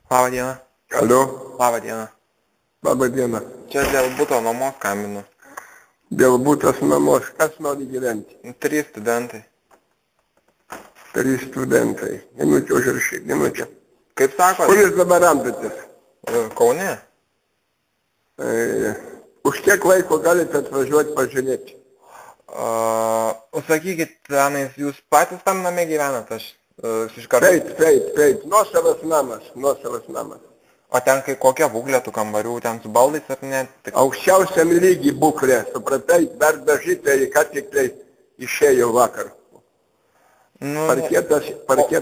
Labą dieną. Alio, Labą dieną. labą dieną. Čia dėl buto nuomos skambinu. Dėl butas nuomos, kas nori gyventi? 3 studentai. 3 studentai. Minutė užrašyti, minutė. Kaip sako? Kur jūs dabar randatės? Kaune. Už kiek laiko galite atvažiuoti pažiūrėti? Sakykit, tenais jūs patys tam name gyvenat, aš iš karto. Taip. Nuosavas namas. O ten kai kokia būklė tų kambarių, ten su baldais ar ne? Aukščiausiam lygiai būklė, supratai, dar dažytai, ką tik tai išėjo vakar. Parketas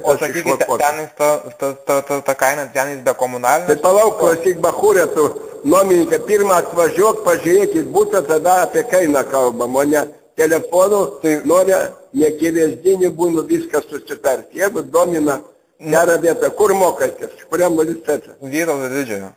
O sakykit, tenais ta kaina, tenais be komunalinės? Tai palauk, klausyk, bachūrė, tu nuomininkai, pirmą atvažiuok, pažiūrėkit būtą, tada apie kainą kalbam, o ne telefonu, tai nori nekivėsdinių būnų viską susitarti. Jeigu domina gerą vietą, kur mokatės, kuriam universitete? Vytauto Didžiojo.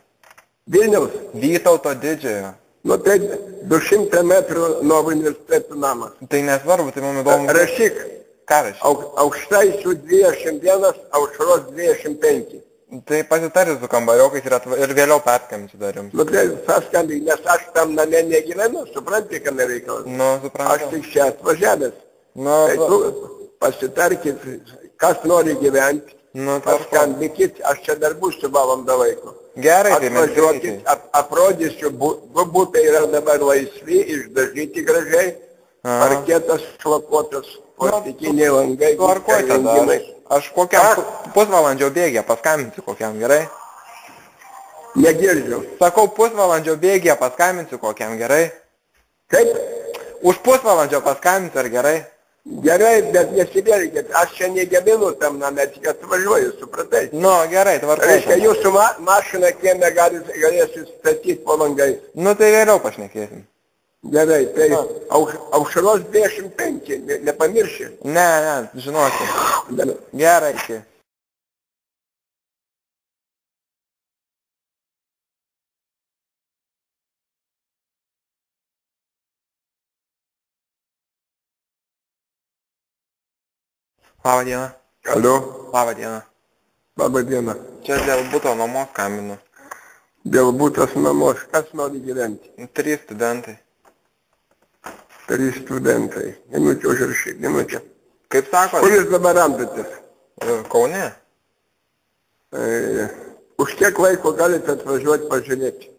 Vilniaus? Vytauto Didžiojo. Nu tai 200 metrų nuo universiteto namas. Tai nesvarbu, tai mums įdomu. Rašyk. Ką rašyk? Aukštaičių 21, aušros 25. Tai pasitarė su kambariokais ir vėliau perskambinsiu dar jums. Nu tai paskambink, nes aš tam name negyvenu, supranti, kame reikalas. Nu, suprantu. Aš tik čia atvažiavęs. Nu, Tai tu pasitarkit, kas nori gyventi. Nu, paskambinkit, aš čia dar būsiu valandą laiko. Gerai, tai mes atvažiuokit, aprodysiu, butai yra dabar laisvi, išdažyti gražiai, parketas šlakuotas, plastikiniai langai. Tvarkoj tada. Aš kokiam pusvalandžio bėgė paskambinsiu kokiam, gerai? Negirdžiu. Sakau, pusvalandžio bėgė paskambinsiu kokiam, gerai? Kaip? Už pusvalandžio paskambinsiu, ar gerai? Gerai, bet nesibėrikit, aš čia negyvenu tam name, tik atvažiuoju, supratai? Nu, gerai, tvarkoj. Reiškia, jūsų mašiną kieme galėsit statyti po langais. Nu, tai vėliau pašnekėsim. Gerai, tai aušros 25, nepamirši. Ne, žinosiu. Gerai, iki. Labą dieną. Alio. Labą dieną. Labą dieną. Čia dėl buto nuomos skambinu. Dėl butas nuomos, kas nori gyventi? 3 studentai. 3 studentai. Minutė užrašyti, minutė. Kaip sako? Kur jūs dabar randatės? Kaune. Už kiek laiko galite atvažiuoti pažiūrėti?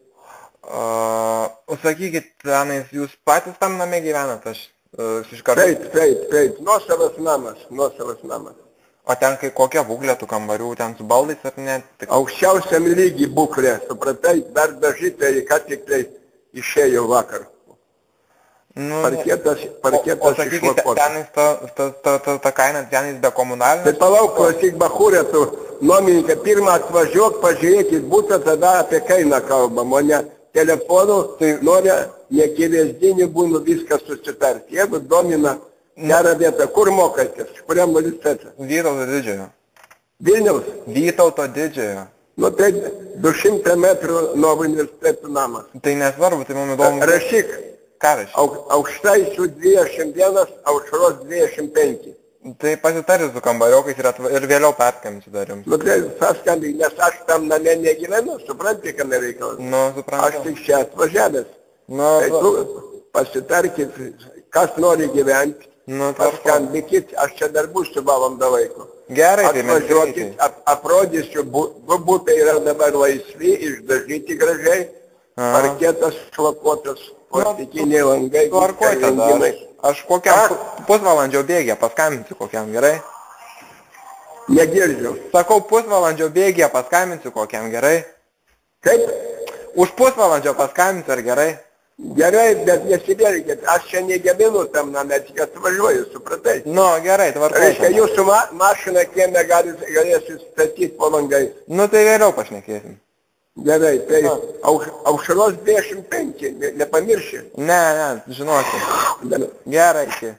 Sakykit, tenais jūs patys tam name gyvenat, aš iš karto. Taip. Nuosavas namas. O ten kai kokia būklė tų kambarių, ten su baldais ar ne? Aukščiausiam lygiai būklė, supratai, dar dažytai, ką tik tai išėjo vakar. Parketas sakykit, tenais ta kaina, tenais be komunalinės? Tai palauk, klausyk, bachūrė, tu nuomininkai, pirmą atvažiuok, pažiūrėkit būtą, tada apie kainą kalbam, o ne telefonu, tai nori nekivėsdinių būnų viską susitarti. Jeigu domina gerą vietą, kur mokatės, kuriam universitete? Vytauto Didžiojo. Vilniaus? Vytauto Didžiojo. Nu tai 200 metrų nuo universiteto namas. Tai nesvarbu, tai mums įdomu. Rašyk. Ką rašyk? Aukštaičių 21, aušros 25. Tai pasitarė su kambariokais ir vėliau perskambinsiu dar jums. Nu tai paskambink, nes aš tam name negyvenu, supranti, kame reikalas. Nu, suprantu. Aš tik čia atvažiavęs. Nu, tai tu pasitarkit, kas nori gyventi. Nu, paskambinkit, aš čia dar būsiu valandą laiko. Gerai, tai mes atvažiuokit, aprodysiu, butai yra dabar laisvi, išdažyti gražiai, parketas šlakuotas, plastikiniai langai. Tvarkoj tada. Aš kokiam pusvalandžio bėgė paskambinsiu kokiam, gerai? Negirdžiu. Sakau, pusvalandžio bėgė paskambinsiu kokiam, gerai? Kaip? Už pusvalandžio paskambinsiu, ar gerai? Gerai, bet nesibėrikit, aš čia negyvenu tam name, tik atvažiuoju, supratai? Nu, gerai, tvarkoj. Reiškia, jūsų mašiną kieme galėsit statyti po langais. Nu, tai vėliau pašnekėsim. Gerai, tai aušros 25, nepamirši. Ne, žinosiu. Gerai, iki.